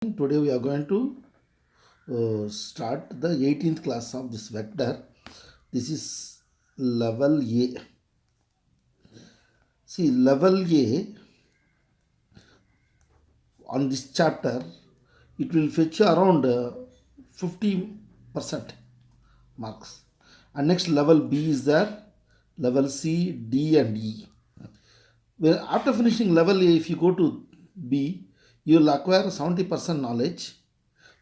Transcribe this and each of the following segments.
Today we are going to start the 18th class of this vector. This is level A. See, level A on this chapter, it will fetch you around 50% marks. And next level B is there, level C, D and E. Well, after finishing level A, if you go to B, you will acquire 70% knowledge.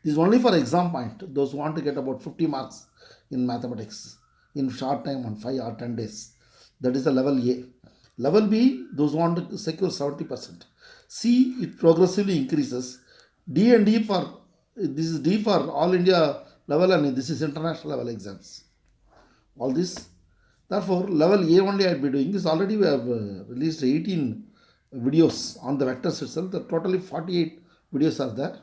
This is only for exam point. Those who want to get about 50 marks in mathematics in short time on 5 or 10 days. That is the level A. Level B, those who want to secure 70%. C, it progressively increases. D and D for, this is D for all India level and this is international level exams. All this. Therefore, level A only I will be doing this. Already we have released 18 videos on the vectors itself. The totally 48 videos are there.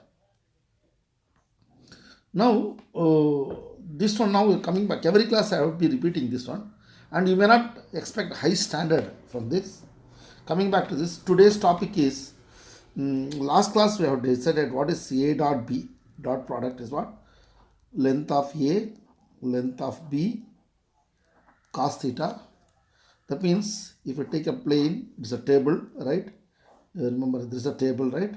Now, this one now coming back. Every class I will be repeating this one. And you may not expect high standard from this. Coming back to this, today's topic is, last class we have decided what is A dot B. Dot product is what? Length of A, length of B, cos theta. That means if you take a plane, it's a table, right? Remember, this is a table, right?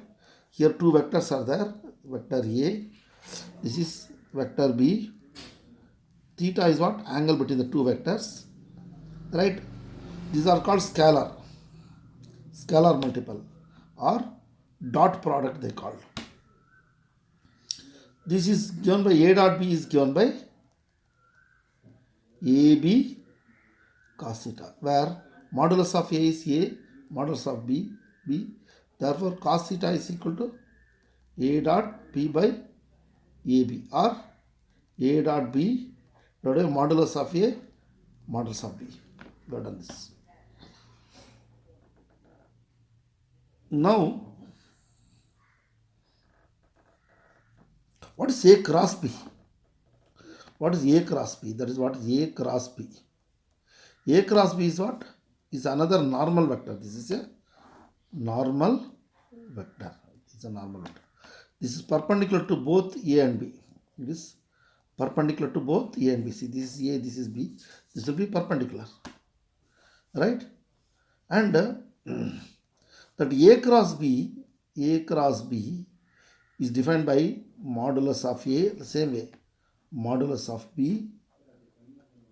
Here two vectors are there. Vector A. This is vector B. Theta is what? Angle between the two vectors, right? These are called scalar. Scalar multiple or dot product they call. This is given by A dot B is given by AB cos theta, where modulus of A is A, modulus of B, B. Therefore, cos theta is equal to A dot B by AB or A dot B divided by modulus of A, modulus of B. We have done this. Now, what is A cross B? What is A cross B? That is what is A cross B. A cross B is what? Is another normal vector. This is a normal vector. It's a normal vector. This is perpendicular to both A and B. It is perpendicular to both A and B. See, this is A, this is B. This will be perpendicular. Right? And that A cross B is defined by modulus of A, the same way. Modulus of B.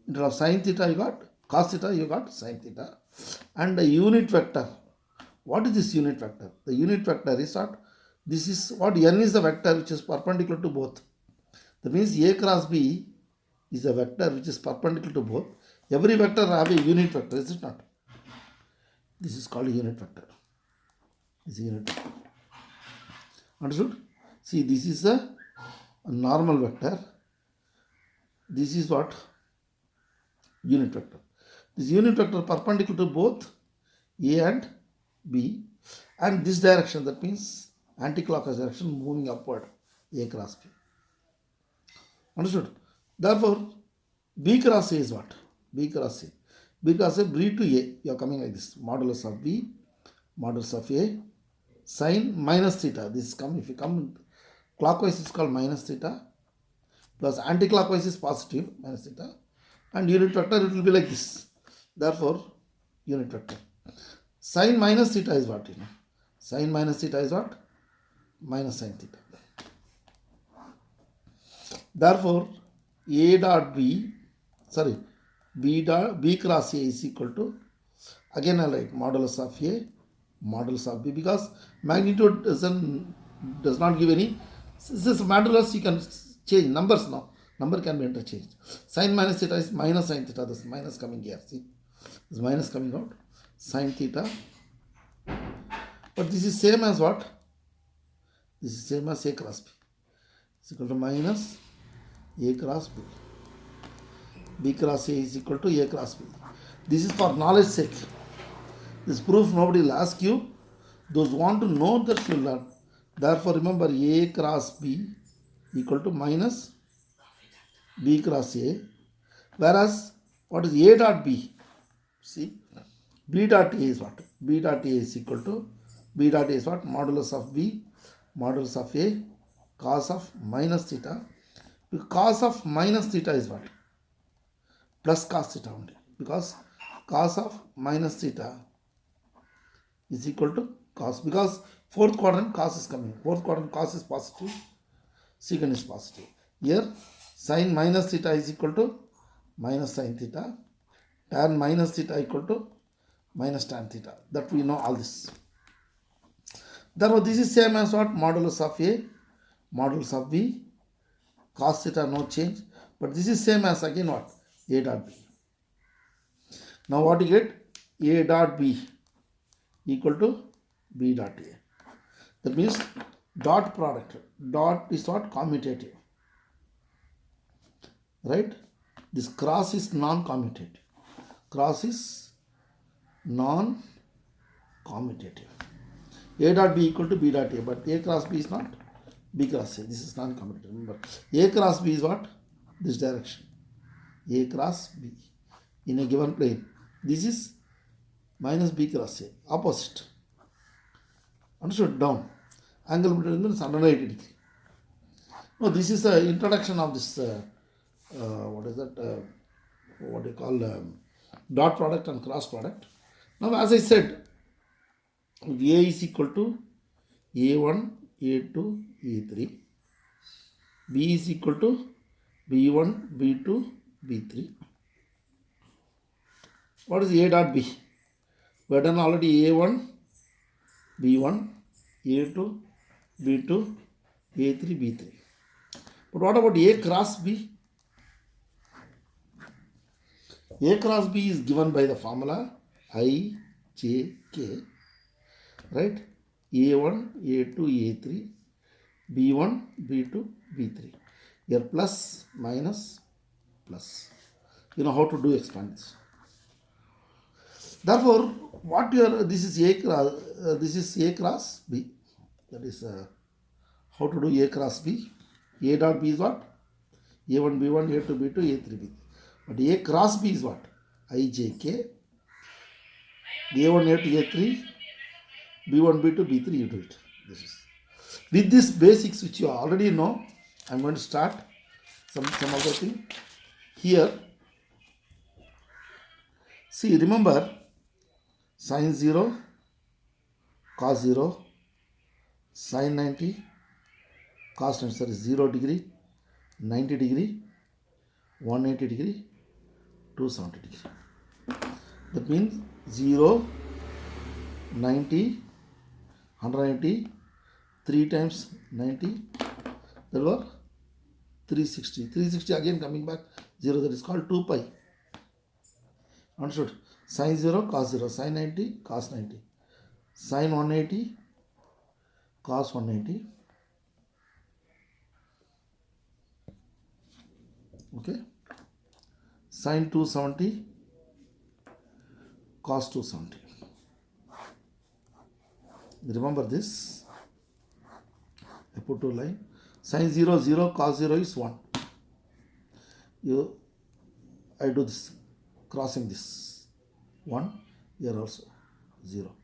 Instead of sin theta, you got cos theta, you got sin theta. And the unit vector. What is this unit vector? The unit vector is what? This is what? N is the vector which is perpendicular to both. That means A cross B is a vector which is perpendicular to both. Every vector have a unit vector, is it not? This is called a unit vector. This is a unit vector. Understood? See, this is a normal vector. This is what? Unit vector. This unit vector perpendicular to both A and B, and this direction, that means anti-clockwise direction, moving upward, A cross B. Understood? Therefore, B cross A is what? B cross A. B cross A, B to A, you are coming like this. Modulus of B, modulus of A, sin minus theta. This is come, if you come clockwise, it's called minus theta, plus anti-clockwise is positive, minus theta, and unit vector, it will be like this. Therefore, unit vector. Sin minus theta is what? Sin minus theta is what? Minus sin theta. Therefore, A dot B, sorry, B cross A is equal to, again I'll write modulus of A, modulus of B, because magnitude does not give any. This is modulus, you can change numbers now. Number can be interchanged. Sin minus theta is minus sin theta. This minus coming here. See, this minus coming out. Sin theta. But this is same as what? This is same as A cross B. It's equal to minus A cross B. B cross A is equal to A cross B. This is for knowledge sake. This proof nobody will ask you. Those who want to know that you learn. Therefore, remember A cross B equal to minus B cross A. Whereas, what is A dot B? See, B dot A is what? B dot A is equal to, B dot A is what? Modulus of B, modulus of A, cos of minus theta. Cos of minus theta is what? Plus cos theta only. Because cos of minus theta is equal to cos. Because fourth quadrant cos is coming. Fourth quadrant cos is positive. Secant is positive. Here sin minus theta is equal to minus sin theta. Tan minus theta equal to minus tan theta. That we know all this. Therefore, this is same as what? Modulus of A, modulus of B, cos theta no change. But this is same as again what? A dot B. Now what you get? A dot B equal to B dot A. That means dot product. Dot is what? Commutative. Right? This cross is non-commutative. Cross is non-commutative. A dot B equal to B dot A. But A cross B is not B cross A. This is non-commutative. Remember, A cross B is what? This direction. A cross B in a given plane. This is minus B cross A. Opposite. Understood? Down. Angle between them is 180 degree. No, this is the introduction of this, what is that, what do you call, dot product and cross product. Now, as I said, A is equal to A1, A2, A3. B is equal to B1, B2, B3. What is A dot B? We have done already A1, B1, A2, B2, A3, B3. But what about A cross B? A cross B is given by the formula I, J, K. Right? A1, A2, A3, B1, B2, B3. Here plus, minus, plus. You know how to do expand this. Therefore, what you are, this is A cross B. That is how to do A cross B. A dot B is what? A1, B1, A2, B2, A3, B3. But A cross B is what? I, J, K. A1, A2, A3, B1, B2, B3, you do it. This is. With this basics which you already know, I am going to start some other thing. Here, see, remember, sin 0, cos 0, sin 90, cos 90, sorry, 0 degree, 90 degree, 180 degree, 270 degree. That means 0, 90, 180, 3 times 90, that was 360. 360 again coming back 0, that is called 2 pi. Understood? Sin 0, cos 0, sin 90, cos 90, sin 180, cos 180. Okay? Sin 270, cos 270. Remember this. I put 2 line. Sin 0, 0, cos 0 is 1. I do this, crossing this. 1, here also 0.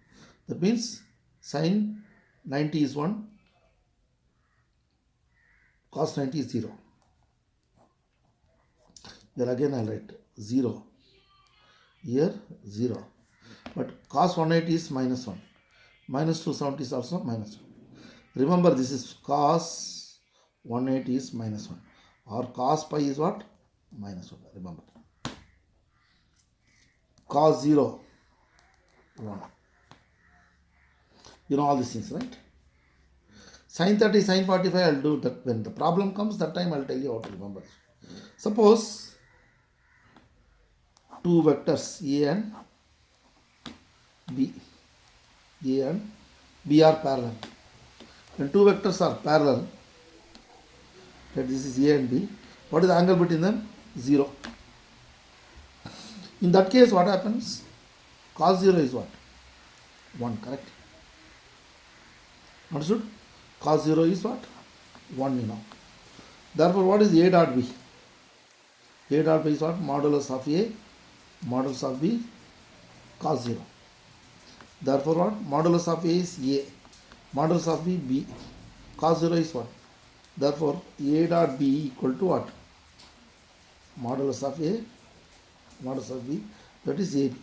That means sin 90 is 1, cos 90 is 0. Here again I'll write 0. Here 0. But cos 180 is minus 1. Minus 270 is also minus 1. Remember, this is cos 180 is minus 1. Or cos pi is what? Minus 1. Remember. Cos 0, 1. You know all these things, right? Sin 30, sin 45, I'll do that. When the problem comes, that time I'll tell you how to remember. Suppose two vectors A and B. A and B are parallel. When two vectors are parallel, that this is A and B, what is the angle between them? 0. In that case, what happens? Cos 0 is what? 1, correct? Understood? Cos 0 is what? 1, you know. Therefore, what is A dot B? A dot B is what? Modulus of A, modulus of B, cos 0. Therefore, what? Modulus of A is A, modulus of B, B. Cos 0 is what? Therefore, A dot B equal to what? Modulus of A, modulus of B, that is AB.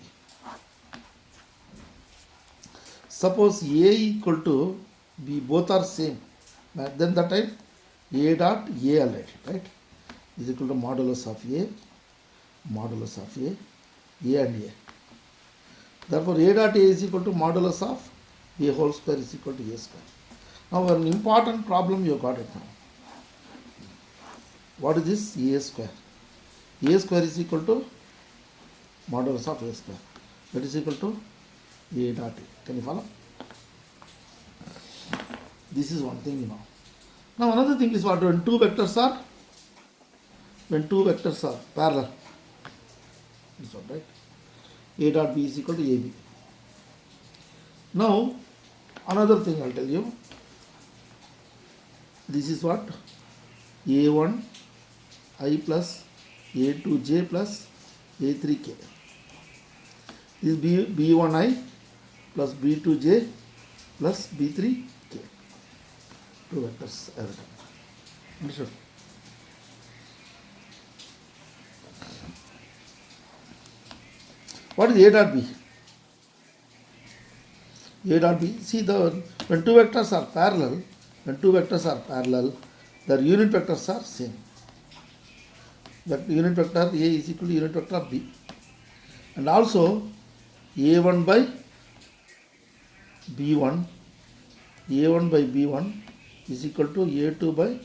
Suppose A equal to B, both are same, then that time A dot A already, right, is equal to modulus of A and A. Therefore, A dot A is equal to modulus of A whole square is equal to A square. Now, an important problem you got it now. What is this? A square. A square is equal to modulus of A square. That is equal to A dot A. Can you follow? This is one thing you know. Now, another thing is what? When two vectors are parallel. This one, right? A dot B is equal to AB. Now, another thing I'll tell you. This is what? A1 I plus A2J plus A3K. This is B1I plus B2J plus B3K. Two vectors every time. Understood? What is A dot B? A dot B. See, when two vectors are parallel, their unit vectors are same. That unit vector A is equal to unit vector B. And also A1 by B1 is equal to A2 by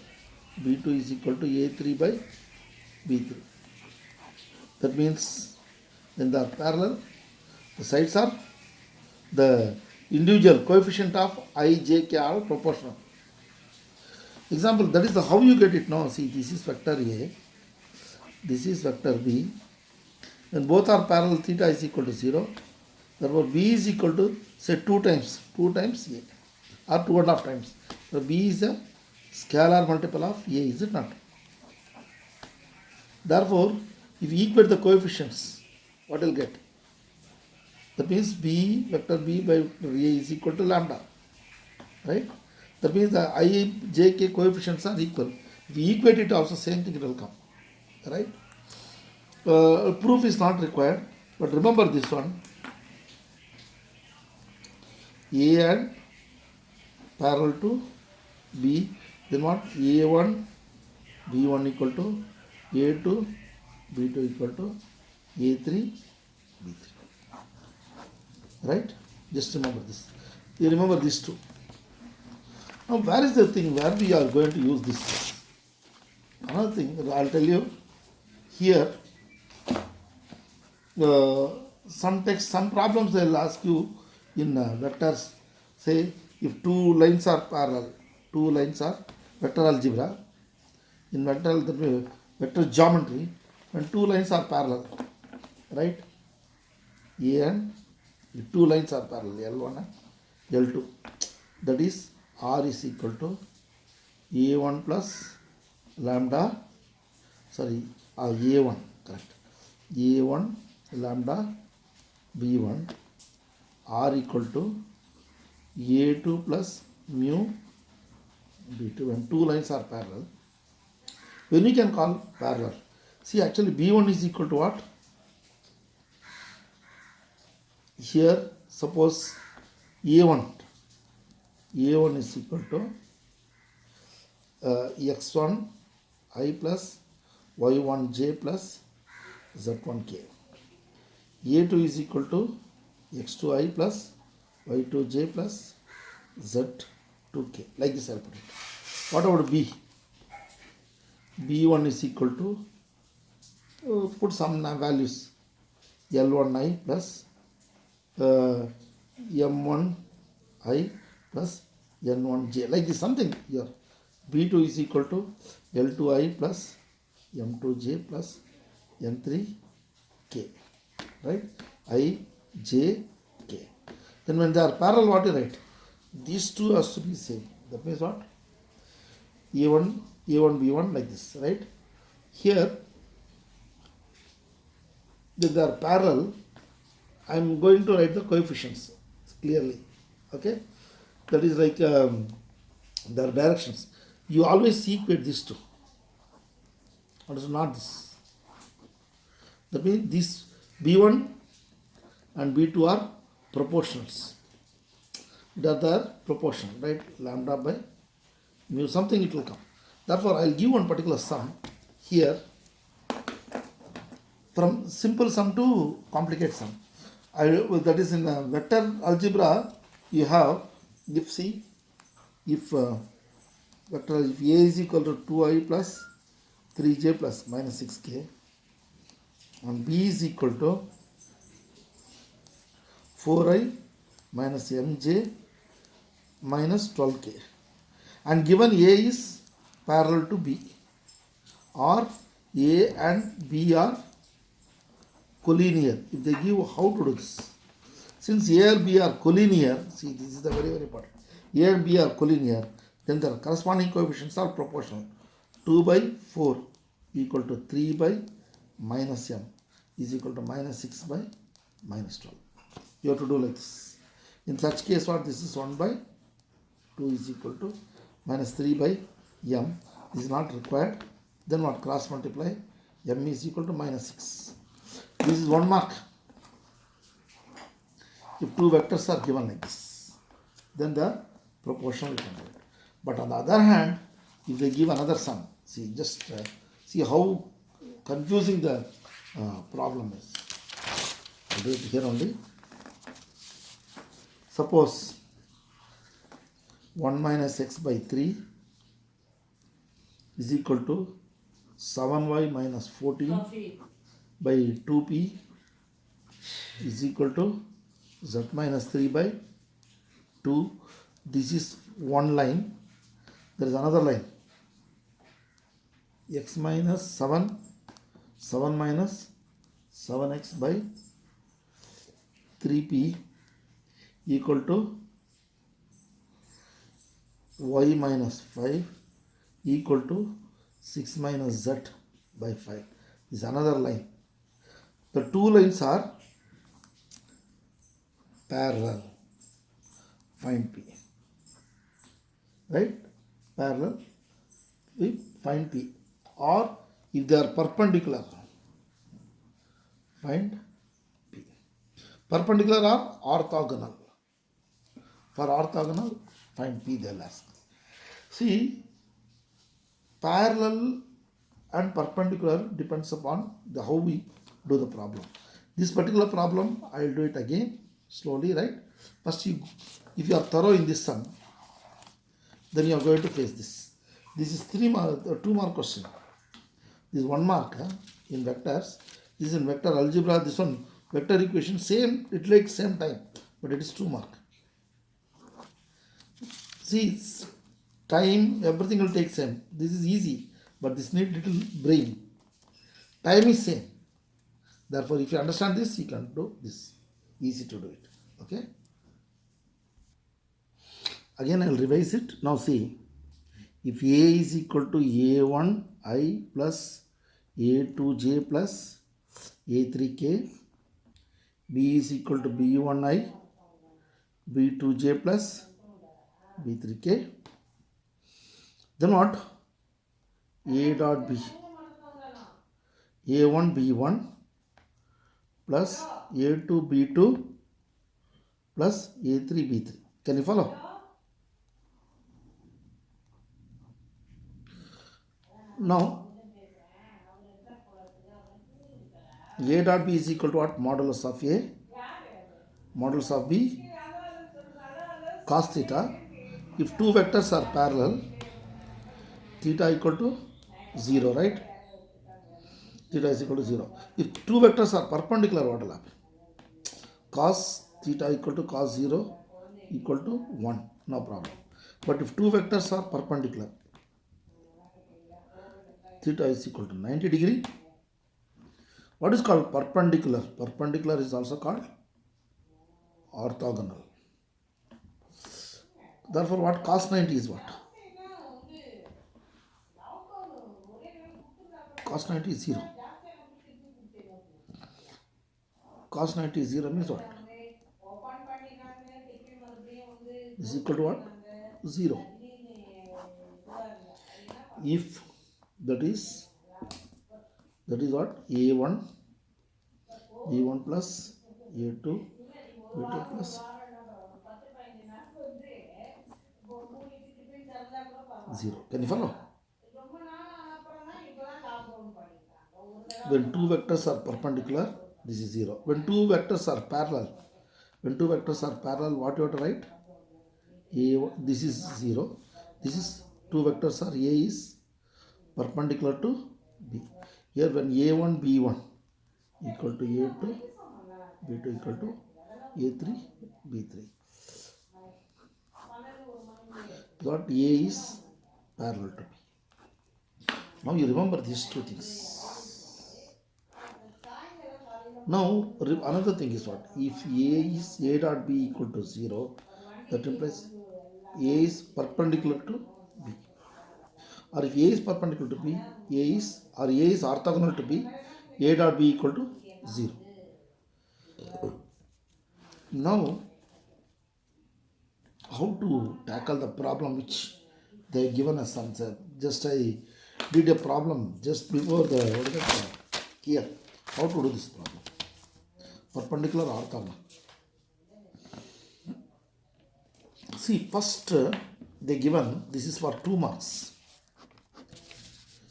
B2 is equal to A3 by B3. That means when they are parallel, the sides are, the individual coefficient of I, J, K are proportional. Example, that is how you get it now. See, this is vector A, this is vector B. When both are parallel, theta is equal to 0. Therefore, B is equal to, say, 2 times A or 2.5 times. So, B is a scalar multiple of A, is it not? Therefore, if you equate the coefficients, what will get? That means B, vector B by vector A is equal to lambda, right? That means the I, J, K coefficients are equal. If you equate it also, same thing it will come, right? Proof is not required, but remember this one. A and parallel to B, then what? A1, B1 equal to A2, B2 equal to A3, B3. Right? Just remember this. You remember these two. Now, where is the thing where we are going to use this? Another thing that I'll tell you here. Some problems they will ask you in vectors. Say if two lines are parallel, vector algebra. In vector geometry, when two lines are parallel, right? A and if two lines are parallel, L1 and L2. That is R is equal to A1 plus lambda, A1, correct. A1 lambda B1, R equal to A2 plus mu B2. When two lines are parallel, when we can call parallel? See, actually B1 is equal to what? Here, suppose A1 is equal to x1 I plus y1 j plus z1 k. A2 is equal to x2 I plus y2 j plus z2 k. Like this I'll put it. What about B? B1 is equal to, put some values, L1 I plus M1 I plus N1 j. Like this something here. B2 is equal to L2 I plus M2 j plus N3 k. Right? I, j, k. Then when they are parallel, what you write? These two has to be same. That means what? A1, B1 like this, right? Here, if they are parallel, I am going to write the coefficients clearly. Okay? That is like their directions. You always equate these two. What is not this? That means this B1 and B2 are proportionals. That are proportional, right? Lambda by mu, something it will come. Therefore, I will give one particular sum here, from simple sum to complicated sum. That is in vector algebra. You have, if see, if vector, if A is equal to 2i plus 3j plus minus 6k, and B is equal to 4i minus mj minus 12k, and given A is parallel to B, or A and B are collinear. If they give, how to do this? Since A and B are collinear, see, this is the very, very important. A and B are collinear, then the corresponding coefficients are proportional. 2 by 4 equal to 3 by minus m is equal to minus 6 by minus 12. You have to do like this. In such case, what this is 1 by 2 is equal to minus 3 by m. This is not required. Then what? Cross multiply. M is equal to minus 6. This is 1 mark. If two vectors are given like this, then the proportional we can do it. But on the other hand, if they give another sum, see, just see how confusing the problem is. I'll do it here only. Suppose 1 minus x by 3 is equal to 7y minus 14 by 2p is equal to z minus 3 by 2. This is one line. There is another line. X minus 7, 7 minus 7x by 3p equal to y minus 5 equal to 6 minus z by 5. This is another line. The two lines are parallel. Find P. Right? Parallel. We find P. Or if they are perpendicular, find P. Perpendicular or orthogonal. For orthogonal, find P, they will ask. See, parallel and perpendicular depends upon how we do the problem. This particular problem, I will do it again slowly, right? First, if you are thorough in this sum, then you are going to face this. This is 2 mark question. This is 1 mark in vectors. This is in vector algebra. This one vector equation, same, it takes same time, but it is 2 mark. See, time, everything will take same. This is easy, but this need little brain. Time is same. Therefore, if you understand this, you can do this. Easy to do it. Okay. Again, I will revise it. Now see, if A is equal to A1i plus A2j plus A3k, B is equal to B1i, B2j plus B3k, then what? A dot B, A1 B1 plus A2 B2 plus A3 B3. Can you follow? Now, A dot B is equal to what? Modulus of A, modulus of B, cos theta. If two vectors are parallel, theta equal to 0, right? Theta is equal to 0. If two vectors are perpendicular, what will happen? Cos theta equal to cos 0 equal to 1, no problem. But if two vectors are perpendicular, theta is equal to 90 degree. What is called perpendicular? Perpendicular is also called orthogonal. Therefore, what? Cos 90 is what? Cos 90 is 0. Cos 90 is 0 means what? Is equal to what? 0. if that is what a1 b1 plus a2 b2 plus 0. Can you follow? When two vectors are perpendicular, this is 0. When two vectors are parallel, what you have to write? A, this is 0. This is two vectors are A is perpendicular to B. Here when A1, B1 equal to A2, B2 equal to A3, B3. Got A is parallel to B. Now you remember these two things. Now another thing is what? If A dot B equal to 0, that implies A is perpendicular to B. Or if A is perpendicular to B, A is orthogonal to B, A dot B equal to 0. Now, how to tackle the problem which they have given us answer? Just I did a problem just before here. How to do this problem? Perpendicular orthogonal. See, first they given, this is for 2 marks.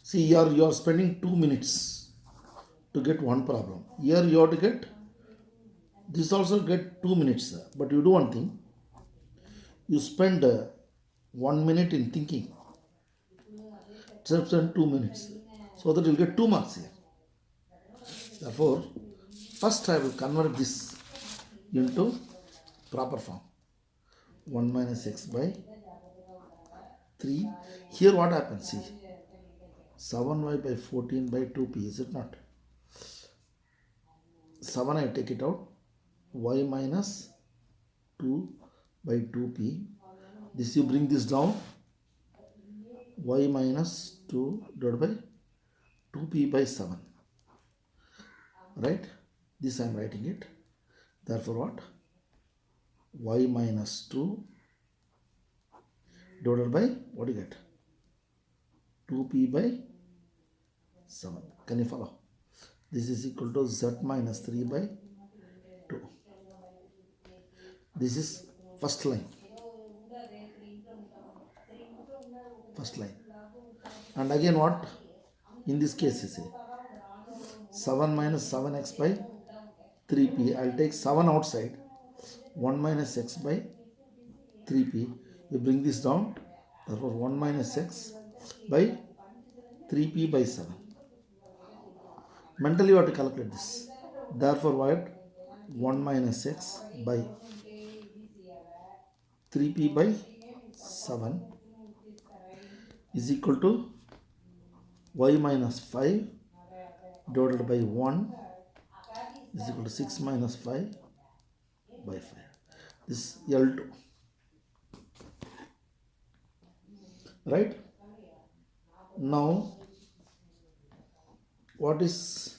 See, here you are spending 2 minutes to get one problem. Here you have to get, this also get 2 minutes. But you do one thing, you spend 1 minute in thinking. Just spend 2 minutes. So that you will get 2 marks here. Therefore, first I will convert this into proper form. 1 minus x by 3. Here what happens? See, 7y by 14 by 2p, is it not? 7 I take it out. Y minus 2 by 2p. This you bring this down. Y minus 2 divided by 2p by 7. Right? This I am writing it. Therefore what? Y minus 2 divided by, what do you get? 2p by 7. Can you follow? This is equal to z minus 3 by 2. This is first line. First line. And again what? In this case you say 7 minus 7x by 3p. I will take 7 outside. 1 minus x by 3p. You bring this down. Therefore 1 minus x by 3p by 7. Mentally you have to calculate this. Therefore what? 1 minus x by 3p by 7 is equal to y minus 5 divided by 1 is equal to 6 minus 5 by 5. This L2. Right? Now, what is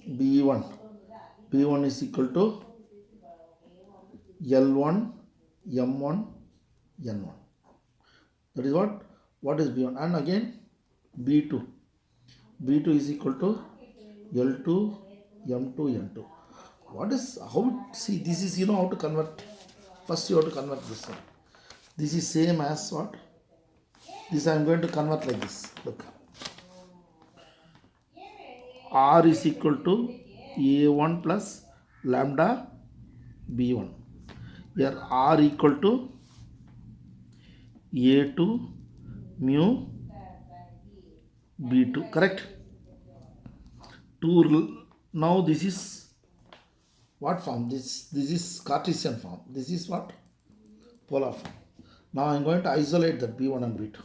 B1? B1 is equal to L1, M1, N1. That is what? What is B1? And again B2. B2 is equal to L2, M2, N2. What is, how, see, this is, how to convert. First you have to convert this one. This is same as what? This I am going to convert like this. Look. R is equal to A1 plus lambda B1. Here R equal to A2 mu B2. Correct? Now this is what form? This is Cartesian form. This is what? Polar form. Now I am going to isolate that B1 and B2.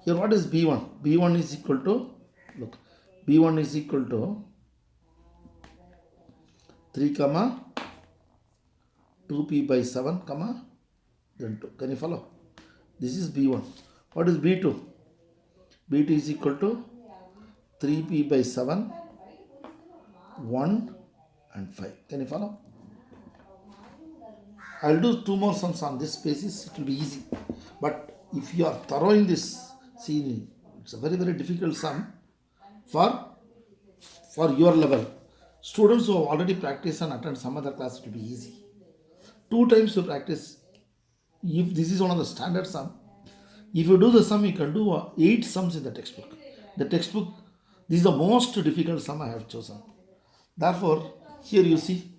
Here what is B1? B1 is equal to, look, B1 is equal to 3 comma 2p by 7 comma then 2. Can you follow? This is B1. What is B2? B2 is equal to 3p by 7, 1 and 5. Can you follow? I'll do two more sums on this basis. It will be easy. But if you are thorough in this, see, it's a very, very difficult sum for your level. Students who have already practiced and attend some other class, it will be easy. Two times you practice. If this is one of the standard sum, if you do the sum, you can do 8 sums in the textbook. The textbook, this is the most difficult sum I have chosen. Therefore, here you see,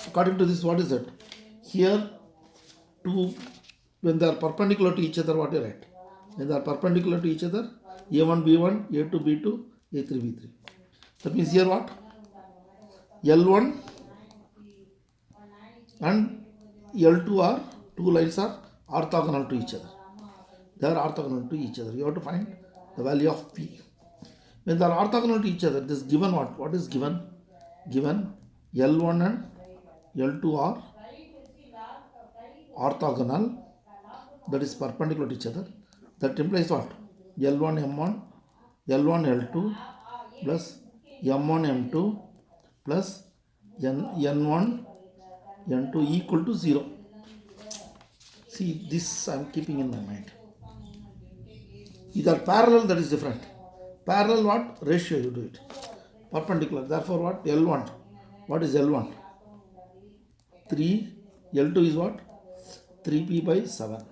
according to this, what is it? Here, two, when they are perpendicular to each other, what you write? When they are perpendicular to each other, A1, B1, A2, B2, A3, B3. That means here what? L1 and L2 are, two lines are orthogonal to each other. They are orthogonal to each other. You have to find the value of P. When they are orthogonal to each other, this given what? What is given? Given L1 and L2 are orthogonal, that is perpendicular to each other. That implies what? L1 M1, L1 L2 plus M1 M2 plus N1 N2 equal to 0. See, this I am keeping in my mind. Either parallel, that is different. Parallel what? Ratio you do it. Perpendicular. Therefore what? L1. What is L1? 3. L2 is what? 3p by 7.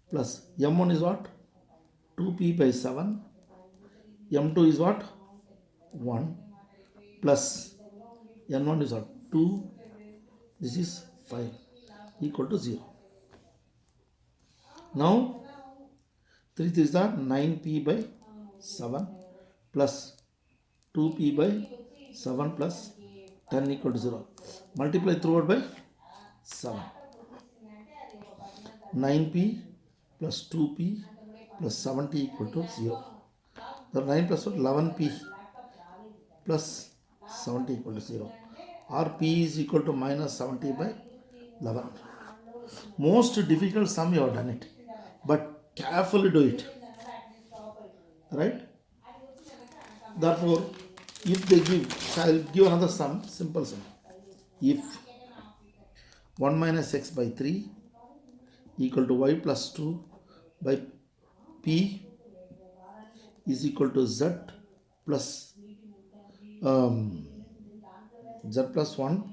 Plus M1 is what? 2p by 7. M2 is what? 1. Plus N1 is what? 2. This is 5 equal to 0. Now 3 is the 9p by 7 plus 2p by 7 plus 10 equal to 0. Multiply throughout by 7. 9p plus 2p plus 70 equal to 0. The 9 plus 11p plus 70 equal to 0. Or p is equal to minus 70 by 11. Most difficult sum you have done it. But carefully do it. Right? Therefore, if they give, I will give another sum, simple sum. If 1 minus x by 3 equal to y plus 2 by p is equal to z plus z plus 1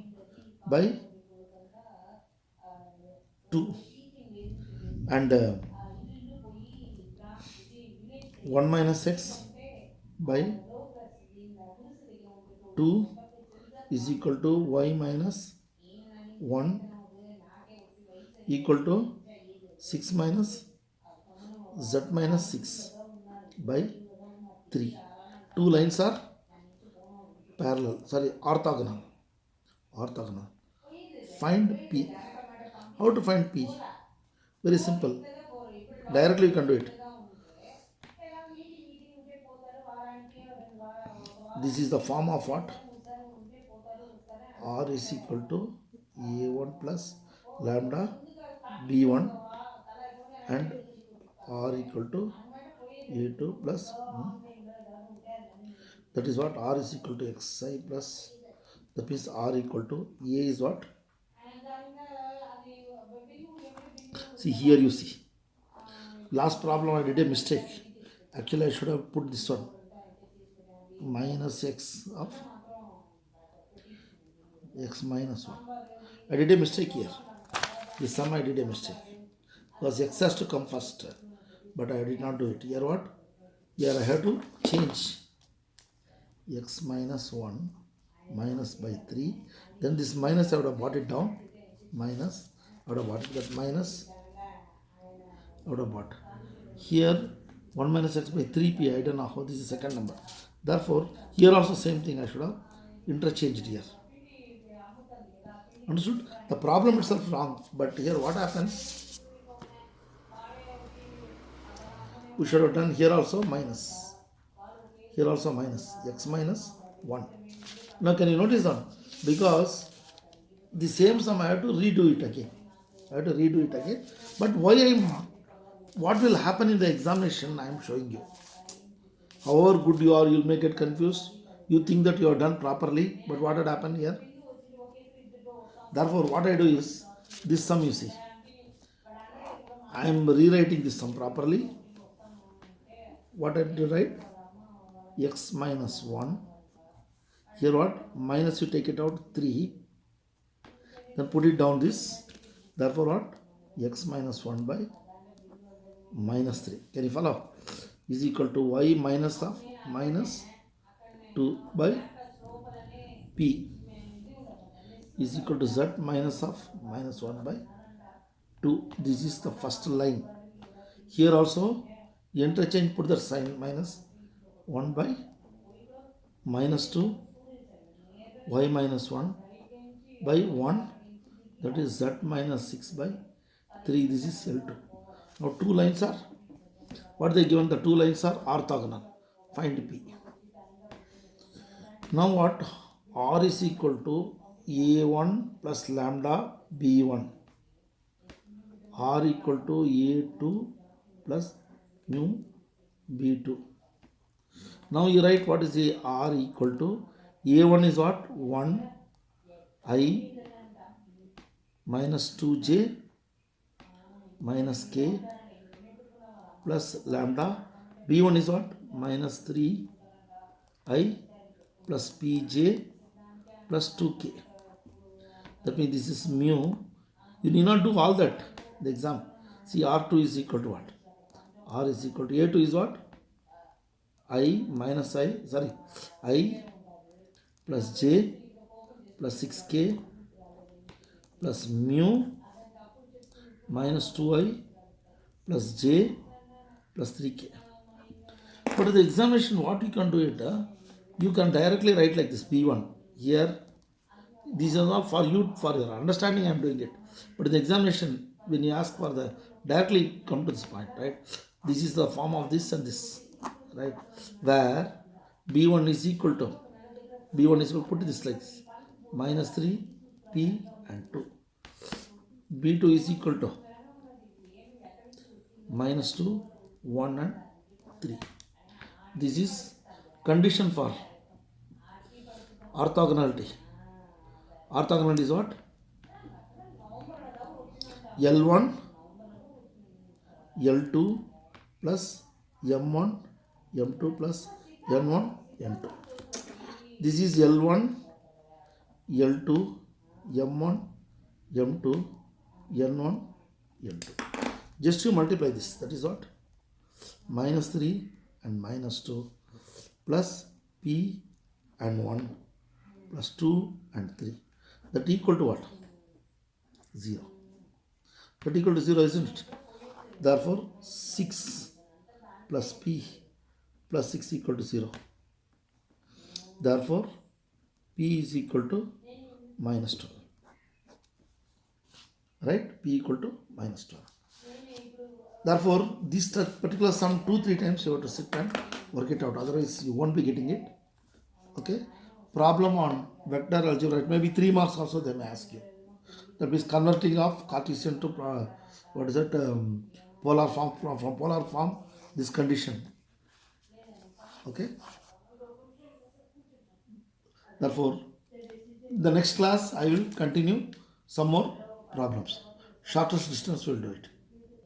by 2 and 1 minus x by 2 is equal to y minus 1 equal to 6 minus z minus 6 by 3. Two lines are orthogonal. Find P. How to find P? Very simple. Directly you can do it. This is the form of what? R is equal to A1 plus lambda B1 and R equal to A2 plus that is what? R is equal to xi plus, that means R equal to A is what? See, here you see. Last problem I did a mistake. Actually I should have put this one. Minus x of x minus 1. I did a mistake here. This sum I did a mistake. Because x has to come first. But I did not do it. Here what? Here I have to change x minus 1 minus by 3. Then this minus I would have brought it down. Minus. I would have brought it, that minus I would have brought. Here 1 minus x by 3p, I don't know how, this is second number. Therefore, here also same thing I should have interchanged here. Understood? The problem itself wrong. But here what happens? We should have done here also minus. Here also minus. X minus 1. Now can you notice that? Because the same sum I have to redo it again. But what will happen in the examination I am showing you. However good you are, you may get confused. You think that you have done properly, but what had happened here? Therefore, what I do is this sum you see. I am rewriting this sum properly. What I do write? X minus 1. Here what? Minus you take it out 3. Then put it down this. Therefore what? X minus 1 by minus 3. Can you follow? Is equal to y minus of minus 2 by p is equal to z minus of minus 1 by 2. This is the first line. Here also interchange, put the sign minus 1 by minus 2 y minus 1 by 1, that is z minus 6 by 3. This is L2. Now two lines are what they given, the two lines are orthogonal. Find P. Now what? R is equal to A1 plus lambda B1. R equal to A2 plus mu B2. Now you write what is the R equal to A1 is what? 1 I minus 2j minus k plus lambda. B1 is what? Minus 3 I plus pj plus 2k. That means this is mu. You need not do all that. The exam. See, R2 is equal to what? R is equal to A2 is what? I minus I plus j plus 6k plus mu minus 2i plus j plus 3k. But the examination, what you can do it, you can directly write like this B1. Here, these are not for you, for your understanding I am doing it. But in the examination, when you ask for the, directly come to this point, right? This is the form of this and this, right? Where B1 is equal to, put this like this, minus 3, P and 2. B2 is equal to minus 2, 1 and 3. This is condition for orthogonality. Orthogonality is what? L1, L2 plus M1, M2 plus N1, N2. This is L1, L2, M1, M2, N1, N2. Just you multiply this. That is what? Minus 3 and minus 2 plus P and 1 plus 2 and 3. That equal to what? 0. That equal to 0, isn't it? Therefore, 6 plus P plus 6 equal to 0. Therefore, P is equal to minus 12. Right? P equal to minus 12. Therefore, this particular sum 2-3 times you have to sit and work it out. Otherwise, you won't be getting it. Okay? Problem on vector algebra, it may be 3 marks also they may ask you. That means converting of Cartesian to polar form, from polar form, this condition. Okay? Therefore, the next class I will continue some more problems. Shortest distance we will do it.